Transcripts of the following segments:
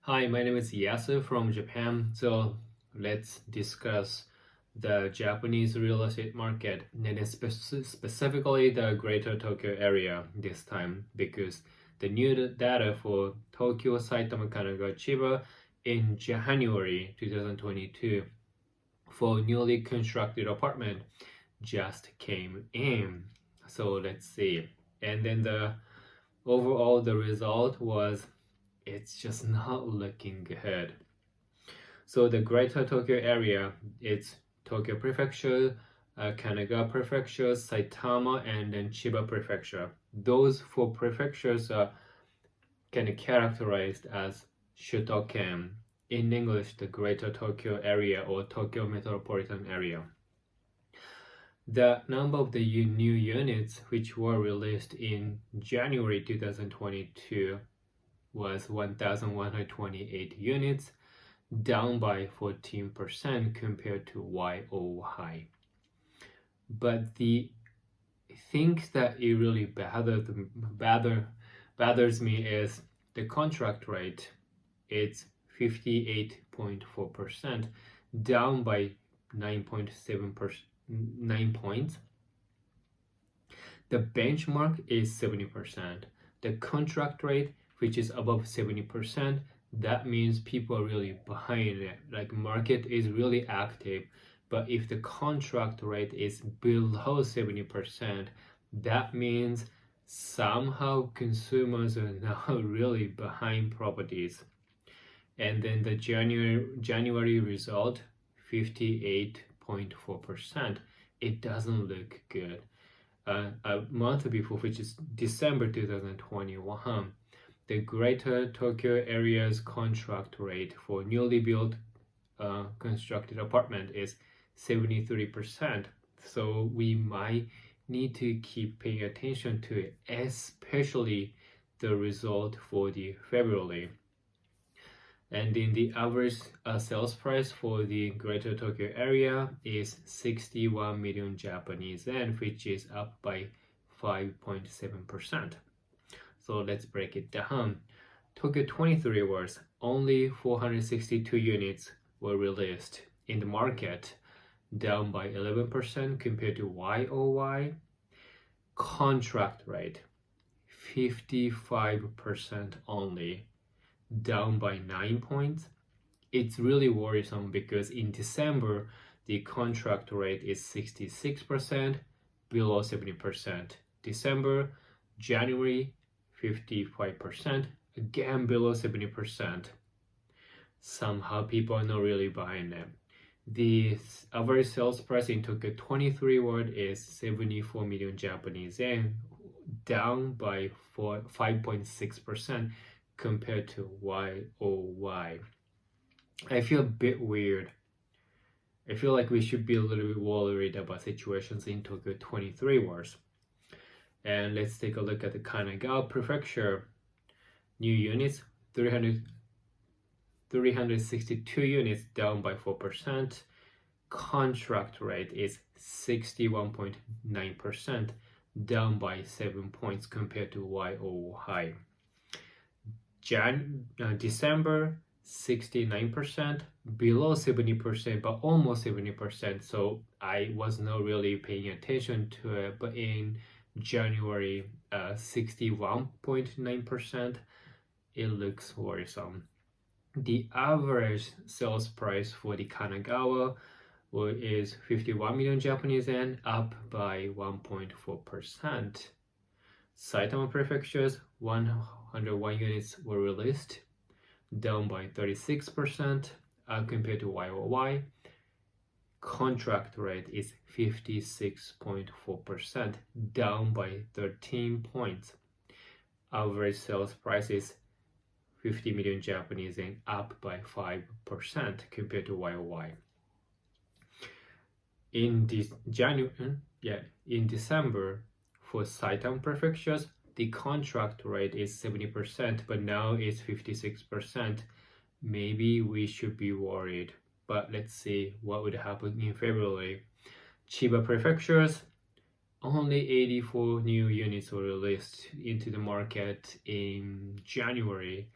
Hi, my name is Yasu from Japan. So let's discuss the Japanese real estate market and then specifically the Greater Tokyo area this time because the new data for Tokyo, Saitama, Kanagawa, Chiba in January 2022 for newly constructed apartment just came in. So let's see. And then the result was it's just not looking good. So the Greater Tokyo area, it's Tokyo Prefecture, Kanagawa Prefecture, Saitama, and then Chiba Prefecture. Those four prefectures are kind of characterized as Shutoken. In English, the Greater Tokyo area or Tokyo Metropolitan Area. The number of the new units which were released in January 2022 was 1,128 units, down by 14% compared to YOY. But the thing that it really bothers me is the contract rate. It's 58.4%, down by 9 points. The benchmark is 70%. The contract rate, which is above 70%, that means people are really behind it. Like market is really active. But if the contract rate is below 70%, that means somehow consumers are now really behind properties. And then the January result, 58.4%. It doesn't look good. A month before, which is December 2021, the Greater Tokyo area's contract rate for newly built constructed apartment is 73%. So we might need to keep paying attention to it, especially the result for the February. And in the average sales price for the Greater Tokyo area is 61 million Japanese yen, which is up by 5.7%. So let's break it down. Tokyo 23 was only 462 units were released in the market, down by 11% compared to YOY. Contract rate, 55% only, down by 9 points. It's really worrisome because in December, the contract rate is 66%, below 70%. December, January, 55%, again below 70%. Somehow people are not really buying them. The average sales price in Tokyo 23 ward is 74 million Japanese yen, down by 5.6% compared to YOY. I feel a bit weird. I feel like we should be a little bit worried about situations in Tokyo 23 wards. And let's take a look at the Kanagawa Prefecture. New units, 362 units, down by 4%. Contract rate is 61.9%, down by 7 points compared to YOY. December, 69%, below 70%, but almost 70%. So I was not really paying attention to it. But in January, 61.9%, it looks worrisome. The average sales price for the Kanagawa is 51 million Japanese yen, up by 1.4%. Saitama Prefecture's 101 units were released, down by 36% compared to YOY. Contract rate is 56.4%, down by 13 points. Average sales price is 50 million Japanese yen, up by 5% compared to YOY. In December, for Saitama Prefectures, the contract rate is 70%, but now it's 56%. Maybe we should be worried, but let's see what would happen in February. Chiba Prefectures, only 84 new units were released into the market in January,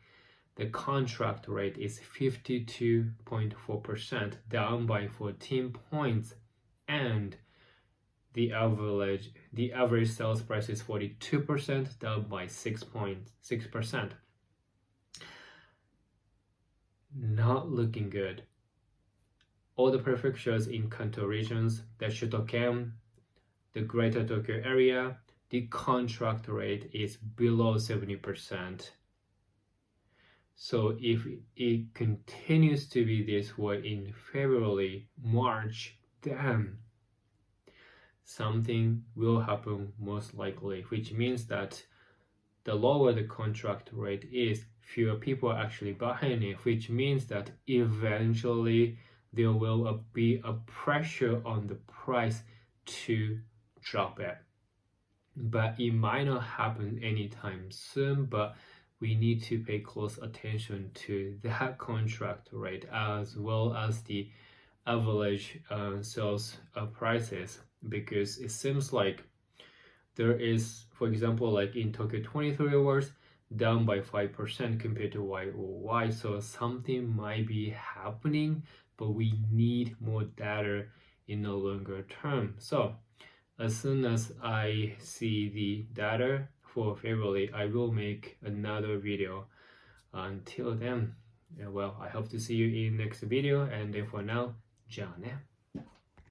the contract rate is 52.4%, down by 14 points, and the average sales price is 42%, down by 6.6%. Not looking good. All the prefectures in Kanto regions, the Shotoken, the Greater Tokyo area, the contract rate is below 70%. So if it continues to be this way in February, March, then something will happen most likely, which means that the lower the contract rate is, fewer people are actually buying it, which means that eventually there will be a pressure on the price to drop it. But it might not happen anytime soon, but we need to pay close attention to that contract rate as well as the average sales prices, because it seems like there is, for example, like in Tokyo 23 hours, down by 5% compared to YOY. So something might be happening, but we need more data in the longer term. So as soon as I see the data for February, I will make another video. Until then, well, I hope to see you in next video, and then for now, じゃあね。